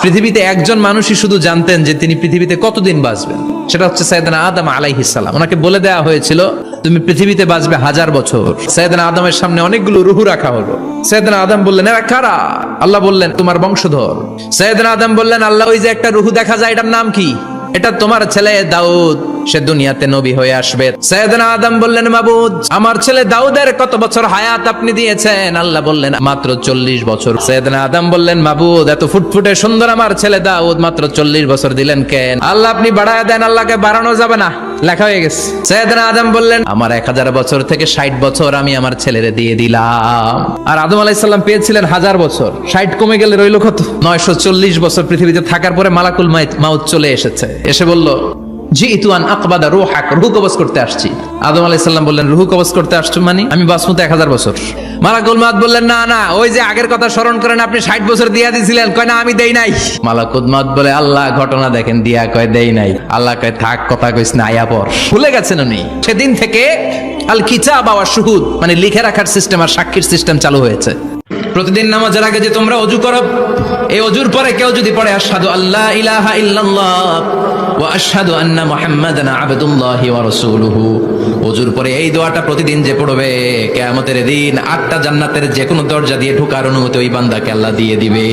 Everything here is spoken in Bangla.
পৃথিবীতে একজন মানুষই শুধু জানতেন যে তিনি পৃথিবীতে কতদিন বাঁচবেন, সেটা হচ্ছে সাইয়েদনা আদম আলাইহিস সালাম। ওনাকে বলে দেওয়া হয়েছিল তুমি পৃথিবীতে বাঁচবে 1000 বছর। সাইয়েদনা আদমের সামনে অনেকগুলো রুহু রাখা হলো। সাইয়েদনা আদম বললেন এরা কারা? আল্লাহ বললেন তোমার বংশধর। সাইয়েদনা আদম বললেন আল্লাহ ওই যে একটা রুহু দেখা যায় এটার নাম কি? এটা তোমার ছেলে দাউদ, সে দুনিয়াতে নবী হয়ে আসবে। সাইয়েদনা আদম বললেন মাবুদ আমার ছেলে দাউদের কত বছর হায়াত আপনি দিয়েছেন? আল্লাহ বললেন মাত্র 40 বছর। সাইয়েদনা আদম বললেন মাবুদ এত ফুটফুটে সুন্দর আমার ছেলে দাউদ মাত্র 40 বছর দিলেন কেন? আল্লাহ আপনি বাড়ায় দেন, আল্লাহকে বাড়ানো যাবে না, লেখা হয়ে গেছে। সাইয়েদনা আদম বললেন আমার 1000 বছর থেকে 60 বছর আমি আমার ছেলেরে দিয়ে দিলাম। আর আদম আলাইহিস সালাম পেয়েছিলেন 1000 বছর, 60 কমে গেলে রইল কত? 940 বছর পৃথিবীতে থাকার পরে মালাকুল মাউত চলে এসেছে। এসে বলল জিতু আন আকবাদা রূহাক, রূহ কবজ করতে আসছি। আদম আলাইহিস সালাম বললেন রূহ কবজ করতে আসছো মানে? আমি বাঁচবো তো 1000 বছর। মালাকুল মাউত বললেন না না, ওই যে আগের কথা স্মরণ করেন আপনি 60 বছর দিয়া দিয়েছিলেন। কয় না আমি দেই নাই। মালাকুল মাউত বলে আল্লাহ ঘটনা দেখেন, দিয়া কয় দেই নাই। আল্লাহ কয় থাক কথা কইস না, আয়া পর। ভুলে গেছেন উনি। সেদিন থেকে আল কিতাব ওয়া শুহুদ মানে লিখে রাখার সিস্টেম আর সাক্ষীর সিস্টেম চালু হয়েছে। প্রতিদিন নামাজের আগে যে তোমরা ওযু করো, এই ওযুর পরে কেউ যদি পড়ে আশহাদু আল্লা ইলাহা ইল্লাল্লাহ ওয়া আশহাদু আন্না মুহাম্মাদান আবদুল্লাহি ওয়া রাসূলুহু, ওযুর পরে এই দোয়াটা প্রতিদিন যে পড়বে কিয়ামতের দিন 8টা জান্নাতের যে কোনো দরজা দিয়ে ঢোকার অনুমতি ওই বান্দাকে আল্লাহ দিয়ে দিবে।